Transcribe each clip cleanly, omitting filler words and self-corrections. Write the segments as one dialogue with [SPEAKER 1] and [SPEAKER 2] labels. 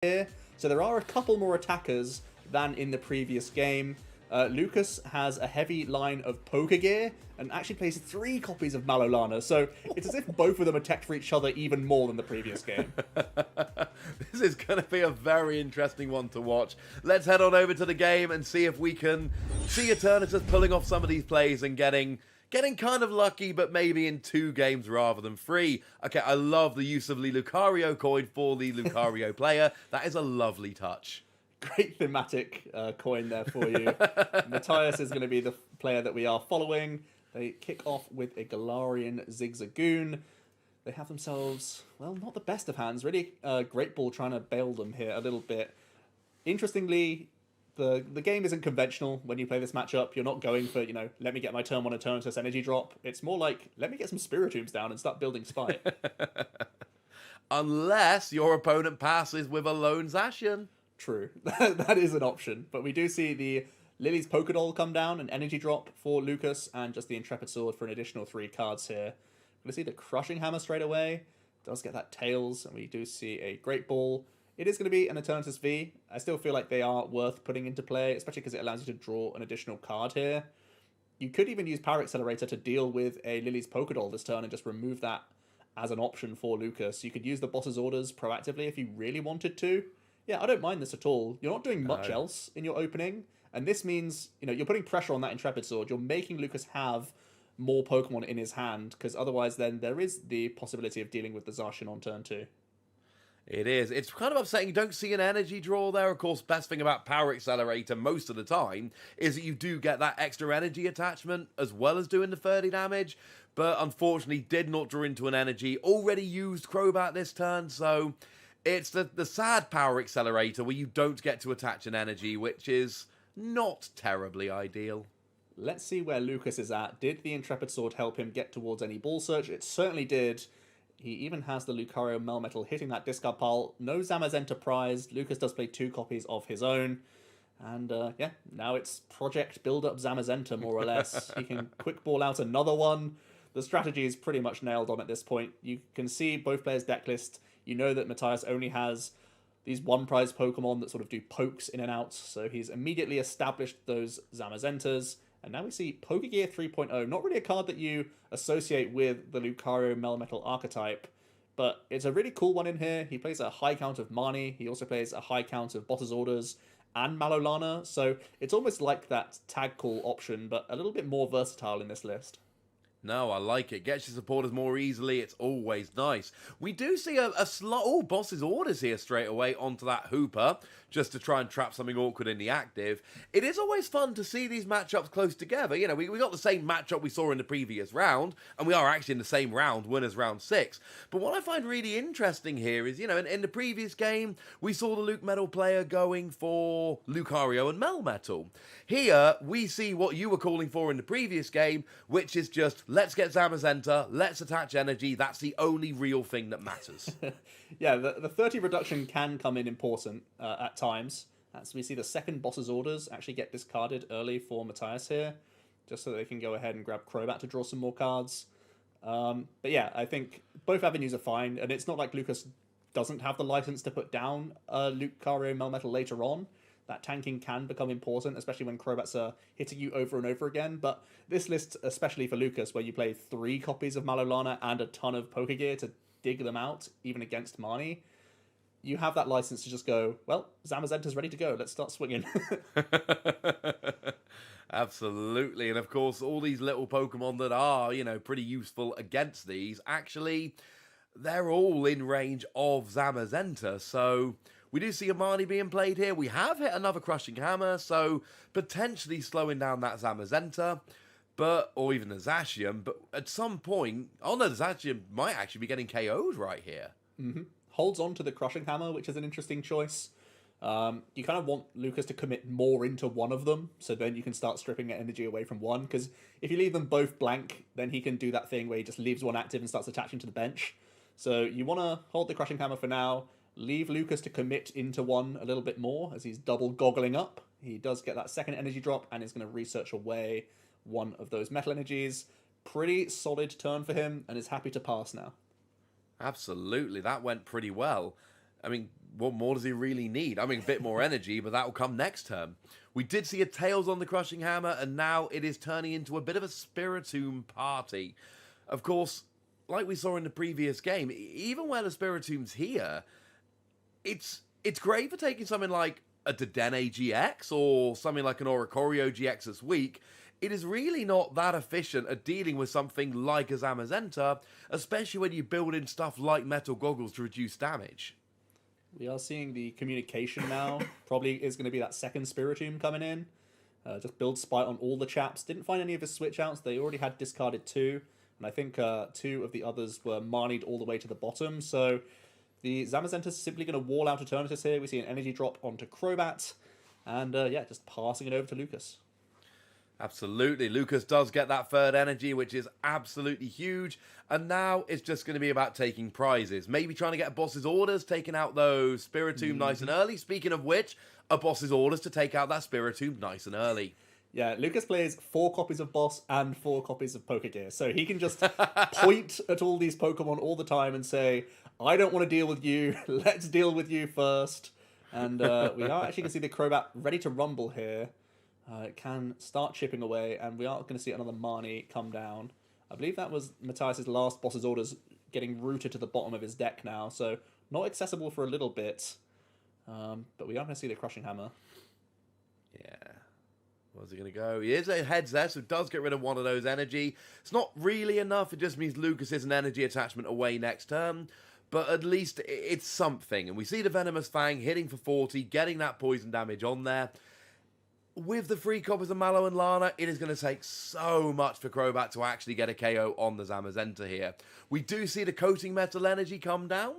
[SPEAKER 1] here. So there are a couple more attackers than in the previous game. Lucas has a heavy line of poker gear and actually plays 3 copies of Malolana, so it's as if both of them are tech for each other even more than the previous game.
[SPEAKER 2] This is going to be a very interesting one to watch. Let's head on over to the game and see if we can see Eternatus pulling off some of these plays and getting kind of lucky, but maybe in 2 games rather than 3. Okay, I love the use of the Lucario coin for the Lucario player. That is a lovely touch.
[SPEAKER 1] Great thematic coin there for you. Matthias is going to be the player that we are following. They kick off with a Galarian Zigzagoon. They have themselves, well, not the best of hands, really. Great Ball trying to bail them here a little bit. Interestingly, the game isn't conventional when you play this matchup. You're not going for, let me get my turn 1 Eternatus energy drop. It's more like, let me get some Spiritombs down and start building Spite.
[SPEAKER 2] Unless your opponent passes with a lone Zacian.
[SPEAKER 1] True, that is an option. But we do see the Lily's Polka Doll come down, an energy drop for Lucas, and just the Intrepid Sword for an additional 3 cards here. We're going to see the Crushing Hammer straight away. Does get that Tails, and we do see a Great Ball. It is going to be an Eternatus V. I still feel like they are worth putting into play, especially because it allows you to draw an additional card here. You could even use Power Accelerator to deal with a Lily's Polka Doll this turn and just remove that as an option for Lucas. You could use the boss's orders proactively if you really wanted to. Yeah, I don't mind this at all. You're not doing much else in your opening, and this means, you're putting pressure on that Intrepid Sword. You're making Lucas have more Pokemon in his hand, because otherwise then there is the possibility of dealing with the Zacian on turn 2.
[SPEAKER 2] It is. It's kind of upsetting you don't see an energy draw there. Of course, best thing about Power Accelerator most of the time is that you do get that extra energy attachment as well as doing the 30 damage, but unfortunately did not draw into an energy. Already used Crobat this turn, so it's the sad Power Accelerator where you don't get to attach an energy, which is not terribly ideal.
[SPEAKER 1] Let's see where Lucas is at. Did the Intrepid Sword help him get towards any Ball Search? It certainly did. He even has the Lucario Melmetal hitting that discard pile. No Zamazenta prized. Lucas does play 2 copies of his own. And yeah, now it's Project Build Up Zamazenta, more or less. He can quick ball out another one. The strategy is pretty much nailed on at this point. You can see both players' deck list. You know that Matthias only has these 1-prize Pokemon that sort of do pokes in and out, so he's immediately established those Zamazentas. And now we see Pokegear 3.0, not really a card that you associate with the Lucario Melmetal archetype, but it's a really cool one in here. He plays a high count of Marnie, he also plays a high count of Boss's Orders and Malolana, so it's almost like that tag call option, but a little bit more versatile in this list.
[SPEAKER 2] No, I like it. Gets your supporters more easily. It's always nice. We do see a slot. Oh, Boss's Orders here straight away onto that Hooper, just to try and trap something awkward in the active. It is always fun to see these matchups close together. We got the same matchup we saw in the previous round, and we are actually in the same round, winners round 6. But what I find really interesting here is, in the previous game, we saw the Luke Metal player going for Lucario and Melmetal. Here, we see what you were calling for in the previous game, which is just, let's get Zamazenta, let's attach energy, that's the only real thing that matters.
[SPEAKER 1] Yeah, the 30 reduction can come in important at times. As we see the second Boss's Orders actually get discarded early for Matthias here, just so they can go ahead and grab Crobat to draw some more cards. But yeah, I think both avenues are fine, and it's not like Lucas doesn't have the license to put down Lucario Melmetal later on. That tanking can become important, especially when Crobats are hitting you over and over again. But this list, especially for Lucas, where you play 3 copies of Malolana and a ton of Pokegear to dig them out, even against Marnie, you have that license to just go, well, Zamazenta's ready to go. Let's start swinging.
[SPEAKER 2] Absolutely. And of course, all these little Pokemon that are, pretty useful against these, actually, they're all in range of Zamazenta. So we do see Amani being played here. We have hit another Crushing Hammer, so potentially slowing down that Zamazenta, or even a Zacian. But at some point, oh no, the Zacian might actually be getting KO'd right here.
[SPEAKER 1] Mm-hmm. Holds on to the Crushing Hammer, which is an interesting choice. You kind of want Lucas to commit more into one of them, so then you can start stripping energy away from one, because if you leave them both blank, then he can do that thing where he just leaves one active and starts attaching to the bench. So you want to hold the Crushing Hammer for now, leave Lucas to commit into one a little bit more as he's double goggling up. He does get that second energy drop and is going to research away one of those metal energies. Pretty solid turn for him and is happy to pass now.
[SPEAKER 2] Absolutely, that went pretty well. I mean, what more does he really need? I mean, a bit more energy, but that will come next turn. We did see a Tails on the Crushing Hammer, and now it is turning into a bit of a Spiritomb party. Of course, like we saw in the previous game, even when the Spiritomb's here, it's great for taking something like a Dedenne GX or something like an Oricorio GX that's weak. It is really not that efficient at dealing with something like a Zamazenta, especially when you build in stuff like Metal Goggles to reduce damage.
[SPEAKER 1] We are seeing the communication now. Probably is going to be that second Spiritomb coming in. Just build Spite on all the chaps. Didn't find any of his switch outs. They already had discarded 2. And I think 2 of the others were Marnied all the way to the bottom. So the Zamazenta's simply going to wall out Eternatus here. We see an energy drop onto Crobat. And yeah, just passing it over to Lucas.
[SPEAKER 2] Absolutely. Lucas does get that third energy, which is absolutely huge. And now it's just going to be about taking prizes. Maybe trying to get a boss's orders, taking out those Spiritomb nice and early. Speaking of which, a boss's orders to take out that Spiritomb nice and early.
[SPEAKER 1] Yeah, Lucas plays 4 copies of Boss and 4 copies of Pokegear. So he can just point at all these Pokemon all the time and say, I don't want to deal with you. Let's deal with you first. And we are actually going to see the Crobat ready to rumble here. It can start chipping away, and we are going to see another Marnie come down. I believe that was Matthias' last boss's orders getting rooted to the bottom of his deck now, so not accessible for a little bit. But we are going to see the Crushing Hammer.
[SPEAKER 2] Yeah. Where's he going to go? He is a heads there, so does get rid of one of those energy. It's not really enough. It just means Lucas is an energy attachment away next turn. But at least it's something. And we see the Venomous Fang hitting for 40, getting that poison damage on there. With the 3 copies of Mallow and Lana, it is going to take so much for Crobat to actually get a KO on the Zamazenta here. We do see the Coating Metal energy come down.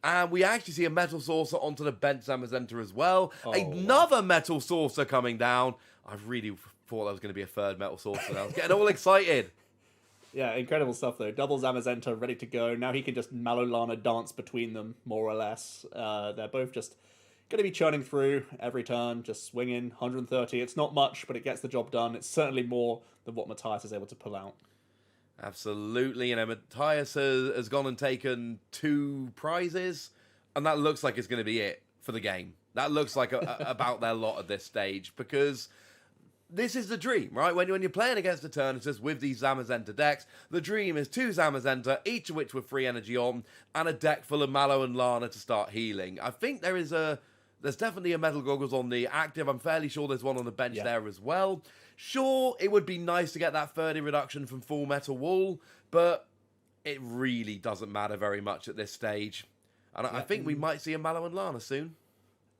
[SPEAKER 2] And we actually see a Metal Saucer onto the bent Zamazenta as well. Oh, another Metal Saucer coming down. I really thought that was going to be a third Metal Saucer. I was getting all excited.
[SPEAKER 1] Yeah, incredible stuff though. Double Zamazenta ready to go. Now he can just Mallow Lana dance between them, more or less. They're both just going to be churning through every turn, just swinging 130. It's not much, but it gets the job done. It's certainly more than what Matthias is able to pull out.
[SPEAKER 2] Absolutely. You know, Matthias has gone and taken 2 prizes, and that looks like it's going to be it for the game. That looks like about their lot at this stage, because this is the dream, right? When you're playing against Eternatus with these Zamazenta decks, the dream is 2 Zamazenta, each of which with 3 energy on, and a deck full of Mallow and Lana to start healing. I think there's definitely a Metal Goggles on the active. I'm fairly sure there's one on the bench there as well. Sure, it would be nice to get that 30 reduction from Full Metal Wall, but it really doesn't matter very much at this stage. And I think we might see a Mallow and Lana soon.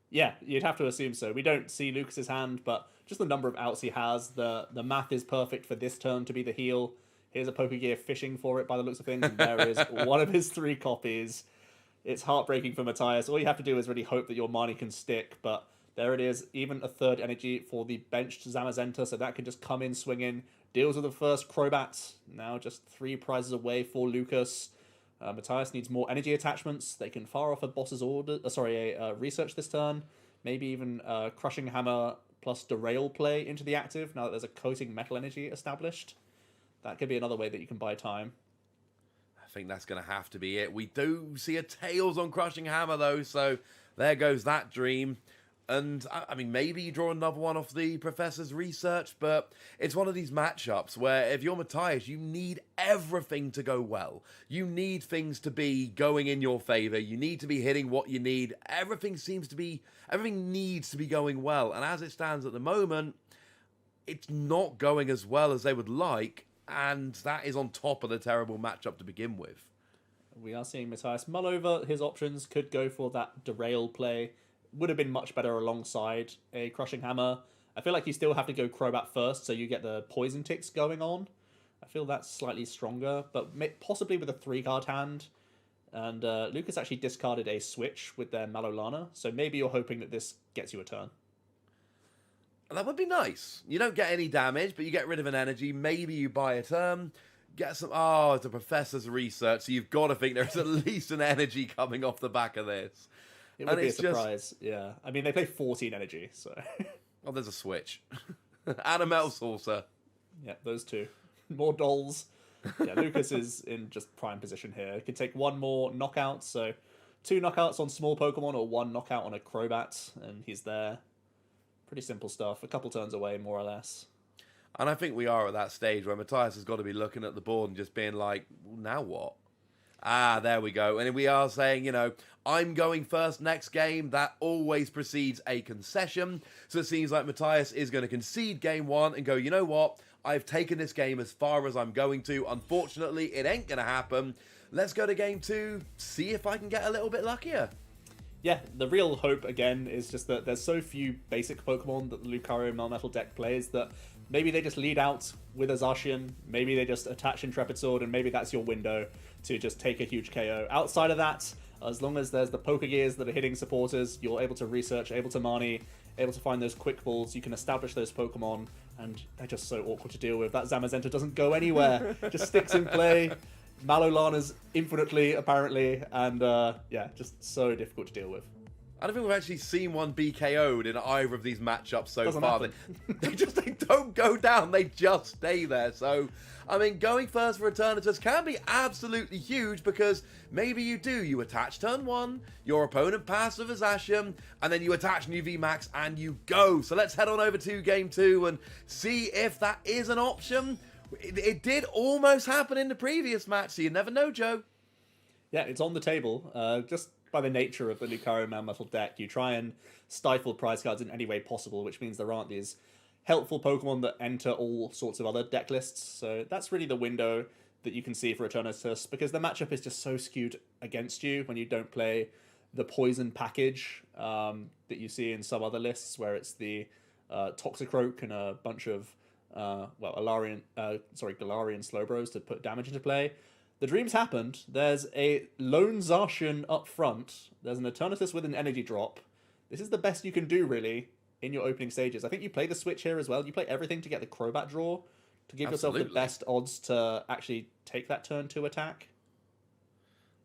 [SPEAKER 1] Yeah, you'd have to assume so. We don't see Lucas's hand, but just the number of outs he has, the math is perfect for this turn to be the heal. Here's a Pokegear fishing for it by the looks of things, and there is one of his 3 copies. It's heartbreaking for Matthias. All you have to do is really hope that your Marnie can stick, but there it is. Even a 3rd energy for the benched Zamazenta, so that can just come in swinging. Deals with the first Crobat. Now just 3 prizes away for Lucas. Matthias needs more energy attachments. They can fire off a boss's order. A research this turn. Maybe even Crushing Hammer plus Derail play into the active now that there's a Coating Metal energy established. That could be another way that you can buy time.
[SPEAKER 2] I think that's going to have to be it. We do see a Tails on Crushing Hammer, though, so there goes that dream. And, I mean, maybe you draw another one off the Professor's research, but it's one of these matchups where if you're Matthias, you need everything to go well. You need things to be going in your favour. You need to be hitting what you need. Everything needs to be going well. And as it stands at the moment, it's not going as well as they would like, and that is on top of the terrible matchup to begin with.
[SPEAKER 1] We are seeing Matthias mull over his options, could go for that Derail play. Would have been much better alongside a Crushing Hammer. I feel like you still have to go Crobat first, so you get the Poison Ticks going on. I feel that's slightly stronger, but possibly with a 3-card hand. And Lucas actually discarded a switch with their Mallow Lana, so maybe you're hoping that this gets you a turn.
[SPEAKER 2] That would be nice. You don't get any damage, but you get rid of an energy. Maybe you buy a turn. Get some... Oh, it's a Professor's research, so you've got to think there's at least an energy coming off the back of this.
[SPEAKER 1] It would be a surprise, yeah. I mean, they play 14 energy, so...
[SPEAKER 2] Oh, there's a switch. And a Metal Saucer.
[SPEAKER 1] Yeah, those 2. More dolls. Yeah, Lucas is in just prime position here. He can take 1 more knockout, so 2 knockouts on small Pokemon or 1 knockout on a Crobat, and he's there. Pretty simple stuff. A couple turns away, more or less.
[SPEAKER 2] And I think we are at that stage where Matthias has got to be looking at the board and just being like, well, now what? Ah, there we go. And we are saying, I'm going first next game. That always precedes a concession. So it seems like Matthias is going to concede game 1 and go, you know what? I've taken this game as far as I'm going to. Unfortunately, it ain't going to happen. Let's go to game 2, see if I can get a little bit luckier.
[SPEAKER 1] Yeah, the real hope, again, is just that there's so few basic Pokemon that the Lucario Melmetal deck plays that maybe they just lead out with a Zacian, maybe they just attach Intrepid Sword, and maybe that's your window to just take a huge KO. Outside of that, as long as there's the Pokegears that are hitting supporters, you're able to research, able to Mani, able to find those quick balls, you can establish those Pokemon, and they're just so awkward to deal with. That Zamazenta doesn't go anywhere, just sticks in play. Malolana's infinitely, apparently, and just so difficult to deal with.
[SPEAKER 2] I don't think we've actually seen one be KO'd in either of these matchups so
[SPEAKER 1] Doesn't
[SPEAKER 2] far.
[SPEAKER 1] happen.
[SPEAKER 2] They don't go down, they just stay there. So, I mean, going first for Eternatus can be absolutely huge because maybe you attach turn 1, your opponent passes with a Zacian, and then you attach new VMAX and you go. So let's head on over to game 2 and see if that is an option. It did almost happen in the previous match, so you never know, Joe.
[SPEAKER 1] Yeah, it's on the table. Just by the nature of the Lucario Melmetal deck, you try and stifle prize cards in any way possible, which means there aren't these helpful Pokemon that enter all sorts of other deck lists. So that's really the window that you can see for Eternatus, because the matchup is just so skewed against you when you don't play the poison package that you see in some other lists, where it's the Toxicroak and a bunch of Galarian Slowbros to put damage into play. The dreams happened. There's a lone Zacian up front. There's an Eternatus with an energy drop. This is the best you can do, really, in your opening stages. I think you play the switch here as well. You play everything to get the Crobat draw, to give yourself the best odds to actually take that turn 2 attack.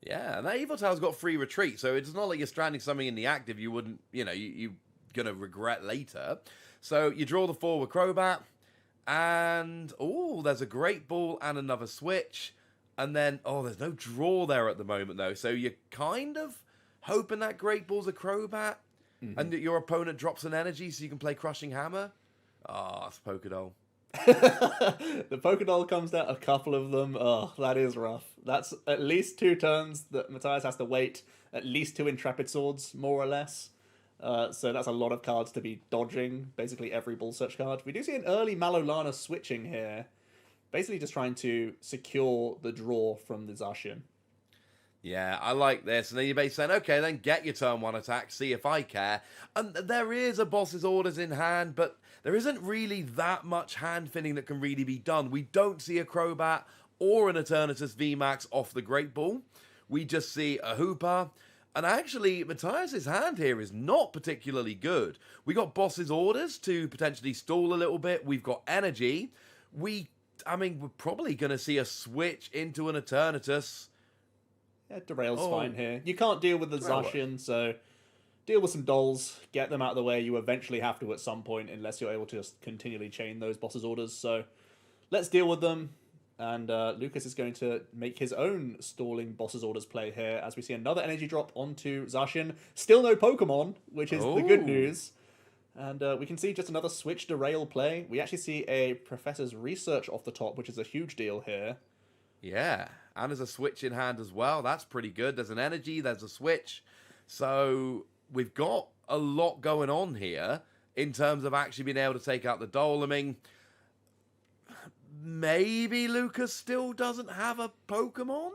[SPEAKER 2] Yeah, and that Evil Tail's got free retreat, so it's not like you're stranding something in the active you wouldn't, you're going to regret later. So you draw the forward Crobat, and, there's a Great Ball and another switch. And then, there's no draw there at the moment, though. So you're kind of hoping that Great Ball's a Crobat, and that your opponent drops an energy so you can play Crushing Hammer. It's Pokédoll.
[SPEAKER 1] The Pokédoll comes down, a couple of them. Oh, that is rough. That's at least 2 turns that Matthias has to wait. At least 2 Intrepid Swords, more or less. So that's a lot of cards to be dodging, basically every Ball Search card. We do see an early Malolana switching here. Basically just trying to secure the draw from the Zacian.
[SPEAKER 2] Yeah, I like this. And then you're basically saying, okay, then get your turn 1 attack, see if I care. And there is a boss's orders in hand, but there isn't really that much hand thinning that can really be done. We don't see a Crobat or an Eternatus VMAX off the Great Ball. We just see a Hooper. And actually, Matthias' hand here is not particularly good. We got boss's orders to potentially stall a little bit. We've got energy. We're probably going to see a switch into an Eternatus.
[SPEAKER 1] Yeah, Derail's fine here. You can't deal with the Zacian, so deal with some dolls, get them out of the way. You eventually have to at some point, unless you're able to just continually chain those boss's orders. So let's deal with them. And Lucas is going to make his own stalling boss's orders play here, as we see another energy drop onto Zacian. Still no Pokemon, which is the good news. And we can see just another switch derail play. We actually see a Professor's Research off the top, which is a huge deal here.
[SPEAKER 2] Yeah, and there's a switch in hand as well. That's pretty good. There's an energy, there's a switch. So we've got a lot going on here in terms of actually being able to take out the Dole. I mean, maybe Lucas still doesn't have a Pokemon?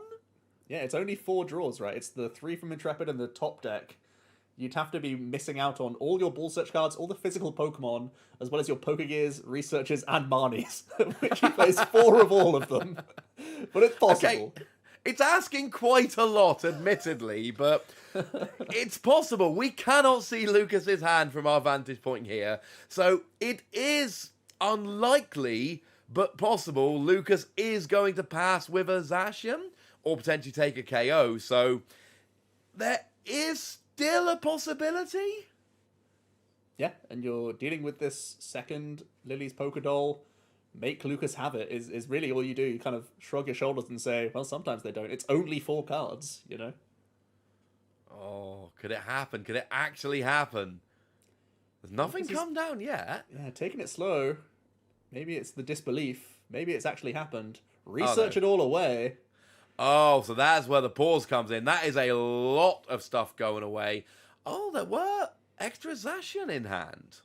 [SPEAKER 1] Yeah, it's only 4 draws, right? It's the 3 from Intrepid and the top deck. You'd have to be missing out on all your Ball Search cards, all the physical Pokemon, as well as your Pokegears, Researchers, and Marnies, which he plays 4 of all of them. But it's possible.
[SPEAKER 2] Okay. It's asking quite a lot, admittedly, but it's possible. We cannot see Lucas's hand from our vantage point here. So it is unlikely, but possible, Lucas is going to pass with a Zacian, or potentially take a KO. So there is still a possibility.
[SPEAKER 1] Yeah, and you're dealing with this second Lily's Pokédoll. Make Lucas have it is really all you do. You kind of shrug your shoulders and say, well, sometimes they don't. It's only 4 cards,
[SPEAKER 2] Oh, could it happen? Could it actually happen? There's nothing come down yet.
[SPEAKER 1] Yeah, taking it slow. Maybe it's the disbelief. Maybe it's actually happened.
[SPEAKER 2] Oh,
[SPEAKER 1] Research
[SPEAKER 2] no.
[SPEAKER 1] it all away.
[SPEAKER 2] Oh, so that's where the pause comes in. That is a lot of stuff going away. Oh, there were extra Zacian in hand.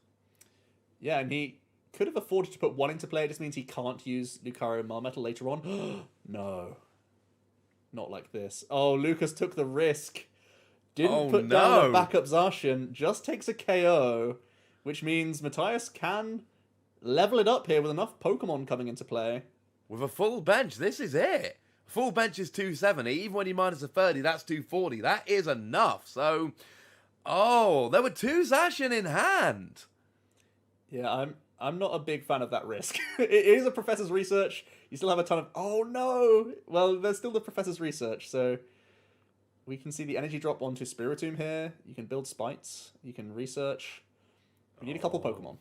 [SPEAKER 1] Yeah, and he could have afforded to put one into play. It just means he can't use Lucario Marmetal later on. No. Not like this. Oh, Lucas took the risk. Didn't put down a backup Zacian. Just takes a KO. Which means Matthias can level it up here with enough Pokemon coming into play.
[SPEAKER 2] With a full bench, this is it. Full bench is 270. Even when you minus a 30, that's 240. That is enough. So, oh, there were 2 Zacian in hand.
[SPEAKER 1] Yeah, I'm not a big fan of that risk. It is a Professor's Research. You still have a ton of... Oh, no! Well, there's still the Professor's Research, so... We can see the energy drop onto Spiritomb here. You can build Spites. You can research. We need a couple Pokemon.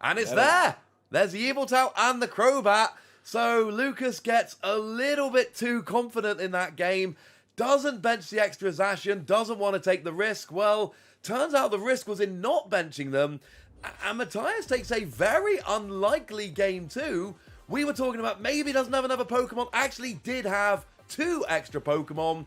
[SPEAKER 2] And it's there! There's the Yveltal and the Crobat. So Lucas gets a little bit too confident in that game. Doesn't bench the extra Zacian. Doesn't want to take the risk. Well, turns out the risk was in not benching them. And Matthias takes a very unlikely game too. We were talking about maybe doesn't have another Pokemon. Actually did have 2 extra Pokemon.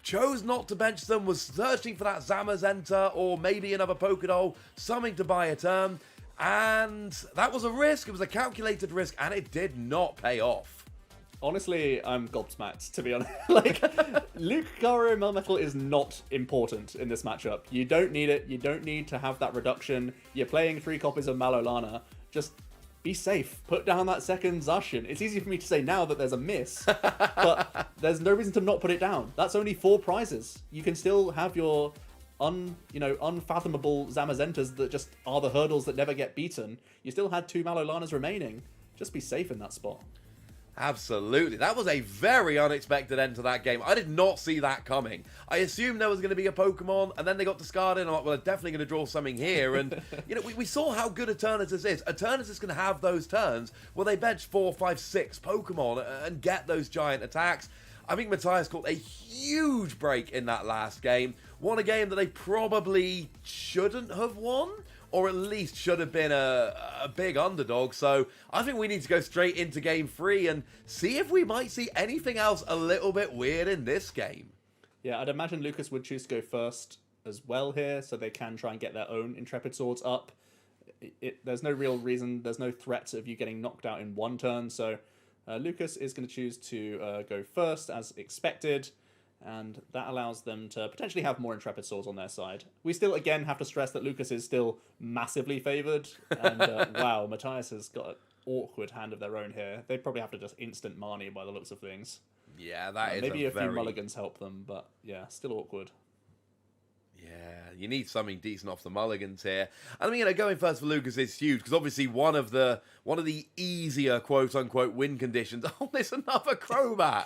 [SPEAKER 2] Chose not to bench them. Was searching for that Zamazenta or maybe another Pokédoll. Something to buy a turn. And that was a risk. It was a calculated risk. And it did not pay off.
[SPEAKER 1] Honestly, I'm gobsmacked, to be honest. Like, Lucario Melmetal is not important in this matchup. You don't need it. You don't need to have that reduction. You're playing 3 copies of Malolana. Just be safe. Put down that second Zacian. It's easy for me to say now that there's a miss, but there's no reason to not put it down. That's only 4 prizes. You can still have your unfathomable Zamazentas that just are the hurdles that never get beaten. You still had 2 Malolanas remaining. Just be safe in that spot.
[SPEAKER 2] Absolutely. That was a very unexpected end to that game. I did not see that coming. I assumed there was going to be a Pokemon, and then they got discarded, and I'm like, well, they're definitely going to draw something here. And, we saw how good Eternatus is. Eternatus can have those turns where they bench 4, 5, 6 Pokemon and get those giant attacks. I think Matthias caught a huge break in that last game. Won a game that they probably shouldn't have won, or at least should have been a big underdog. So I think we need to go straight into game 3 and see if we might see anything else a little bit weird in this game.
[SPEAKER 1] Yeah, I'd imagine Lucas would choose to go first as well here, so they can try and get their own Intrepid Swords up. There's no real reason, there's no threat of you getting knocked out in one turn, so Lucas is going to choose to go first as expected. And that allows them to potentially have more Intrepid Swords on their side. We still, again, have to stress that Lucas is still massively favoured. And, wow, Matthias has got an awkward hand of their own here. They probably have to just instant Marnie by the looks of things.
[SPEAKER 2] Yeah, that is
[SPEAKER 1] maybe a few mulligans help them, but, yeah, still awkward.
[SPEAKER 2] Yeah, you need something decent off the mulligans here. I mean, going first for Lucas is huge, because obviously one of the easier quote-unquote win conditions, oh, there's another Crobat!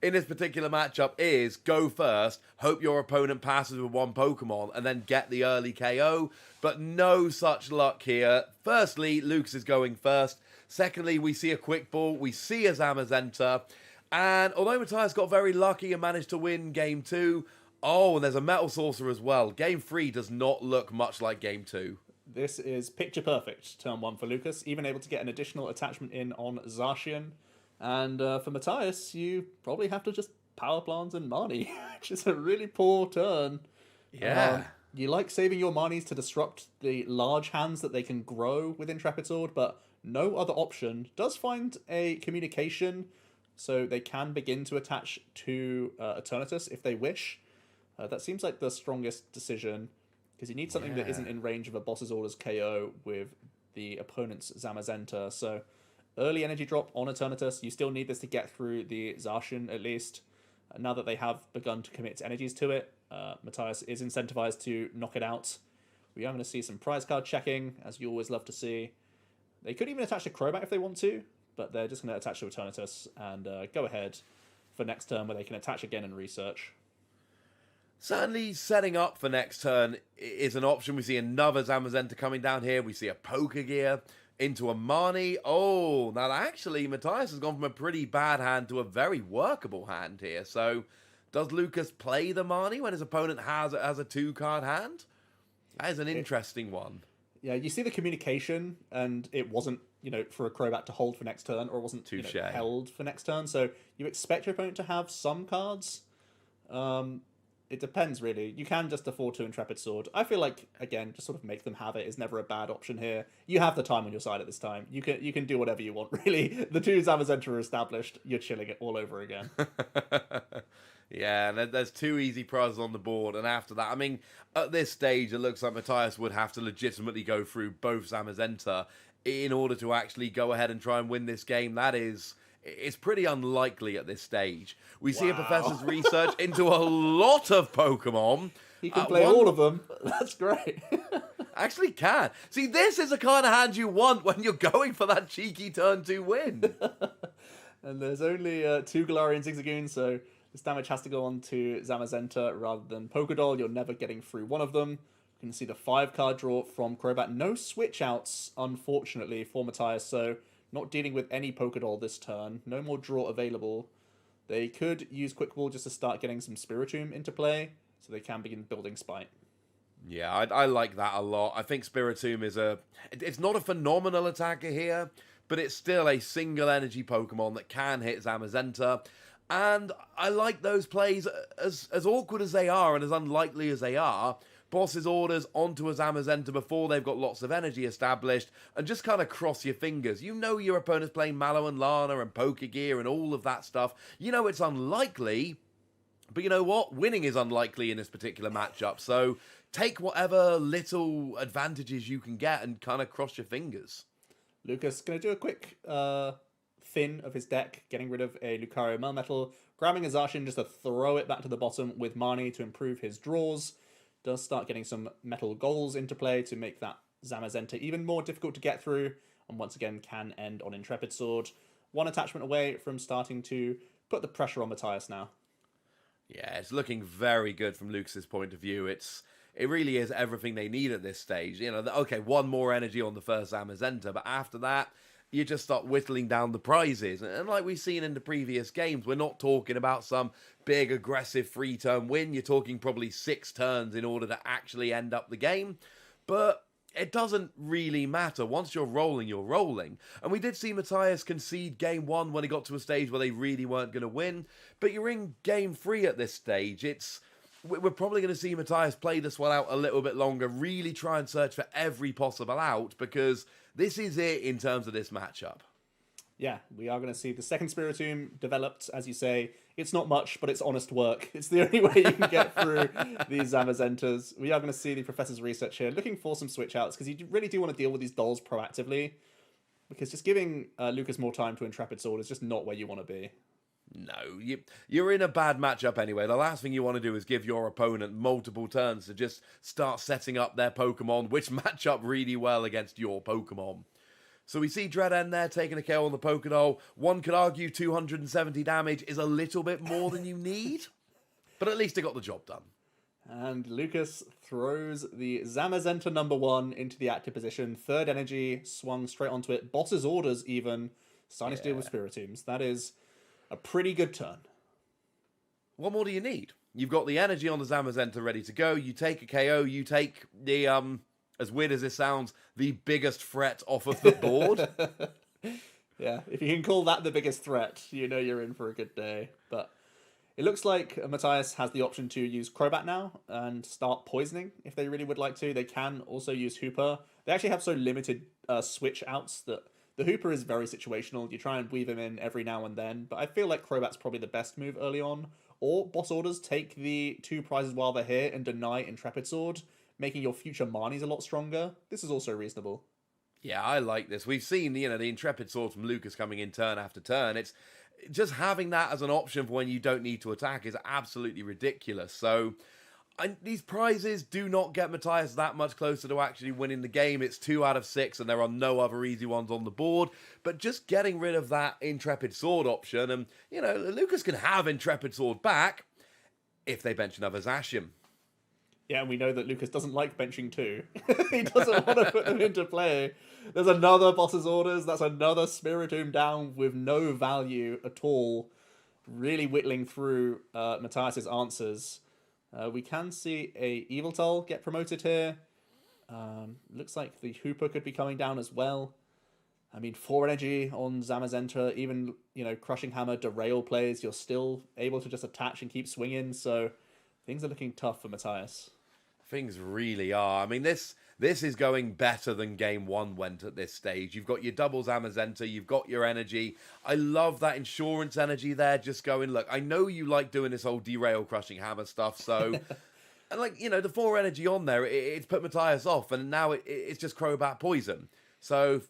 [SPEAKER 2] In this particular matchup is go first, hope your opponent passes with 1 Pokemon, and then get the early KO. But no such luck here. Firstly, Lucas is going first. Secondly, we see a Quick Ball. We see a Zamazenta. And although Matthias got very lucky and managed to win Game 2, oh, and there's a Metal Saucer as well. Game 3 does not look much like Game 2.
[SPEAKER 1] This is picture perfect, turn 1 for Lucas. Even able to get an additional attachment in on Zacian. And for Matthias, you probably have to just Power Plant and Marnie, which is a really poor turn.
[SPEAKER 2] Yeah.
[SPEAKER 1] You like saving your Marnies to disrupt the large hands that they can grow with Intrepid Sword, but no other option. Does find a communication, so they can begin to attach to Eternatus if they wish. That seems like the strongest decision, because you need something that isn't in range of a boss's orders KO with the opponent's Zamazenta, so... Early energy drop on Eternatus. You still need this to get through the Zacian, at least. Now that they have begun to commit energies to it, Matthias is incentivized to knock it out. We are going to see some prize card checking, as you always love to see. They could even attach to Crobat if they want to, but they're just going to attach to Eternatus and go ahead for next turn, where they can attach again and research.
[SPEAKER 2] Certainly setting up for next turn is an option. We see another Zamazenta coming down here. We see a Pokegear into a Marnie. Oh, now actually, Matthias has gone from a pretty bad hand to a very workable hand here. So Does Lucas play the Marnie when his opponent has a 2-card hand? That is an interesting one.
[SPEAKER 1] Yeah, you see the communication, and it wasn't, for a Crobat to hold for next turn, or it wasn't held for next turn. So you expect your opponent to have some cards. It depends, really. You can just afford to Intrepid Sword. I feel like, again, just sort of make them have it is never a bad option here. You have the time on your side at this time. You can do whatever you want, really. The 2 Zamazenta are established. You're chilling it all over again.
[SPEAKER 2] Yeah, and there's 2 easy prizes on the board, and after that, I mean, at this stage, it looks like Matthias would have to legitimately go through both Zamazenta in order to actually go ahead and try and win this game. It's pretty unlikely at this stage. We see a professor's research into a lot of Pokemon.
[SPEAKER 1] He can play all of them. That's great.
[SPEAKER 2] Actually can. See, this is the kind of hand you want when you're going for that cheeky turn 2 win.
[SPEAKER 1] And there's only 2 Galarian Zigzagoons, so this damage has to go on to Zamazenta rather than Pokédoll. You're never getting through one of them. You can see the 5-card draw from Crobat. No switch outs, unfortunately, for Matthias, so not dealing with any Pokédoll this turn. No more draw available. They could use Quick Ball just to start getting some Spiritomb into play, so they can begin building Spite.
[SPEAKER 2] Yeah, I like that a lot. I think Spiritomb is it's not a phenomenal attacker here, but it's still a single energy Pokemon that can hit Zamazenta. And I like those plays, as awkward as they are and as unlikely as they are. Boss's orders onto a Zamazenta before they've got lots of energy established, and just kind of cross your fingers. You know your opponent's playing Mallow and Lana and Pokegear and all of that stuff. You know it's unlikely, but you know what? Winning is unlikely in this particular matchup, so take whatever little advantages you can get and kind of cross your fingers.
[SPEAKER 1] Lucas going to do a quick thin of his deck, getting rid of a Lucario Melmetal, grabbing a Zacian just to throw it back to the bottom with Marnie to improve his draws. Does start getting some metal goals into play to make that Zamazenta even more difficult to get through, and once again can end on Intrepid Sword. 1 attachment away from starting to put the pressure on Matthias now.
[SPEAKER 2] Yeah, it's looking very good from Lucas's point of view. It really is everything they need at this stage. Okay, 1 more energy on the first Zamazenta, but after that, you just start whittling down the prizes. And like we've seen in the previous games, we're not talking about some big, aggressive 3-turn win. You're talking probably 6 turns in order to actually end up the game. But it doesn't really matter. Once you're rolling, you're rolling. And we did see Matthias concede game 1 when he got to a stage where they really weren't going to win. But you're in game 3 at this stage. We're probably going to see Matthias play this one out a little bit longer, really try and search for every possible out, because this is it in terms of this matchup.
[SPEAKER 1] Yeah, we are going to see the second Spiritomb developed, as you say. It's not much, but it's honest work. It's the only way you can get through these Zamazentas. We are going to see the Professor's research here, looking for some switch outs, because you really do want to deal with these dolls proactively, because just giving Lucas more time to Intrepid Sword is just not where you want to be.
[SPEAKER 2] No, you're in a bad matchup anyway. The last thing you want to do is give your opponent multiple turns to just start setting up their Pokemon, which match up really well against your Pokemon. So we see Dreadend there taking a KO on the Pokédoll. One could argue 270 damage is a little bit more than you need, but at least it got the job done.
[SPEAKER 1] And Lucas throws the Zamazenta #1 into the active position. 3rd energy, swung straight onto it. Boss's orders even, starting to deal with Spiritombs. That is a pretty good turn.
[SPEAKER 2] What more do you need? You've got the energy on the Zamazenta ready to go. You take a KO. You take the, as weird as this sounds, the biggest threat off of the board.
[SPEAKER 1] Yeah, if you can call that the biggest threat, you know you're in for a good day. But it looks like Matthias has the option to use Crobat now and start poisoning if they really would like to. They can also use Hooper. They actually have so limited switch outs that the Hooper is very situational. You try and weave him in every now and then, but I feel like Crobat's probably the best move early on. Or Boss Orders take the 2 prizes while they're here and deny Intrepid Sword, making your future Marnies a lot stronger. This is also reasonable.
[SPEAKER 2] Yeah, I like this. We've seen, the Intrepid Sword from Lucas coming in turn after turn. It's just having that as an option for when you don't need to attack is absolutely ridiculous. So these prizes do not get Matthias that much closer to actually winning the game. It's 2 out of 6, and there are no other easy ones on the board. But just getting rid of that Intrepid Sword option, and, Lucas can have Intrepid Sword back if they bench another Zacian.
[SPEAKER 1] Yeah, and we know that Lucas doesn't like benching too. He doesn't want to put them into play. There's another Boss's Orders. That's another Spiritomb down with no value at all. really whittling through Matthias's answers. We can see a Eviltal get promoted here. Looks like the Hooper could be coming down as well. I mean, 4 energy on Zamazenta, even, Crushing Hammer, derail plays, you're still able to just attach and keep swinging, so things are looking tough for Matthias.
[SPEAKER 2] Things really are. I mean, this is going better than game 1 went at this stage. You've got your double Zamazenta, you've got your energy. I love that insurance energy there, just going, look, I know you like doing this whole derail Crushing Hammer stuff, so... And, the 4 energy on there, it's put Matthias off, and now it's just Crobat Poison. So...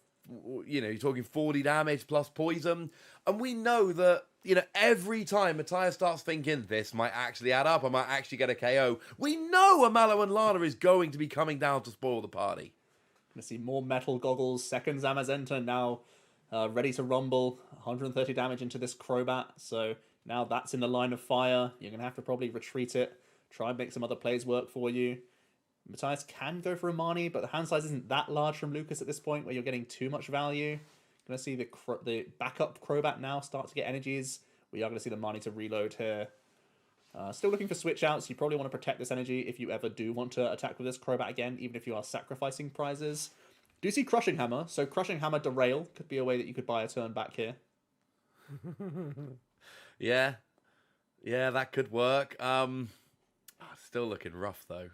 [SPEAKER 2] you're talking 40 damage plus poison. And we know that, every time Matthias starts thinking, this might actually add up, I might actually get a KO, we know a Mallow and Lana is going to be coming down to spoil the party.
[SPEAKER 1] Gonna see more Metal Goggles, second Zamazenta now ready to rumble, 130 damage into this Crobat, so now that's in the line of fire. You're gonna have to probably retreat it, try and make some other plays work for you. Matthias can go for a Marnie, but the hand size isn't that large from Lucas at this point where you're getting too much value. Going to see the backup Crobat now start to get energies. We are going to see the Marnie to reload here. Still looking for switch outs. You probably want to protect this energy if you ever do want to attack with this Crobat again, even if you are sacrificing prizes. Do see Crushing Hammer, so Crushing Hammer derail could be a way that you could buy a turn back here.
[SPEAKER 2] Yeah, that could work. Still looking rough though.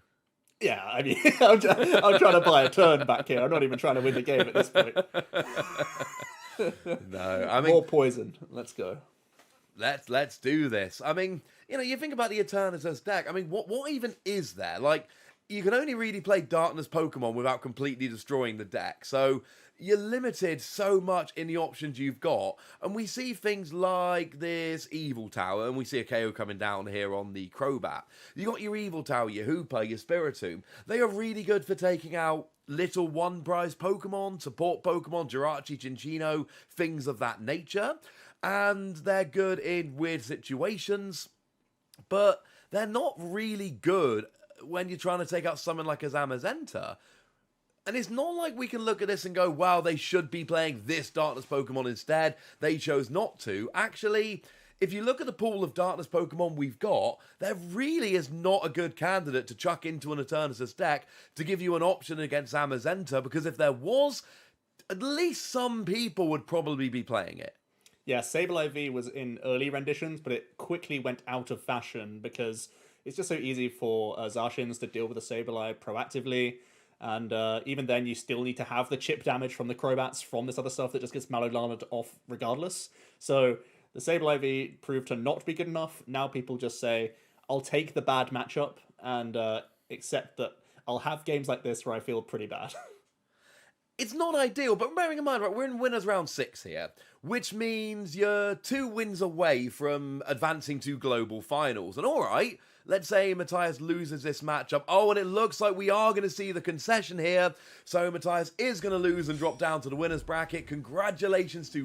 [SPEAKER 1] Yeah, I mean, I'm trying to buy a turn back here. I'm not even trying to win the game at this point.
[SPEAKER 2] No, I mean...
[SPEAKER 1] More poison. Let's go.
[SPEAKER 2] Let's do this. I mean, you think about the Eternatus deck. I mean, what even is there? Like, you can only really play Darkness Pokemon without completely destroying the deck. So... you're limited so much in the options you've got. And we see things like this Evil Tower, and we see a KO coming down here on the Crobat. You got your Evil Tower, your Hooper, your Spiritomb. They are really good for taking out little one-prize Pokemon, support Pokemon, Jirachi, Cinccino, things of that nature. And they're good in weird situations, but they're not really good when you're trying to take out someone like a Zamazenta. And it's not like we can look at this and go, wow, they should be playing this Darkness Pokemon instead. They chose not to. Actually, if you look at the pool of Darkness Pokemon we've got, there really is not a good candidate to chuck into an Eternatus deck to give you an option against Zamazenta, because if there was, at least some people would probably be playing it.
[SPEAKER 1] Yeah, Sableye V was in early renditions, but it quickly went out of fashion because it's just so easy for Zacians to deal with the Sableye proactively. And even then, you still need to have the chip damage from the Crobats from this other stuff that just gets Mallow off regardless. So the Sableye V proved to not be good enough. Now people just say, I'll take the bad matchup and accept that I'll have games like this where I feel pretty bad.
[SPEAKER 2] It's not ideal, but bearing in mind, right, we're in winners round 6 here, which means you're 2 wins away from advancing to global finals. And all right, let's say Matthias loses this matchup. Oh, and it looks like we are going to see the concession here. So Matthias is going to lose and drop down to the winners bracket. Congratulations to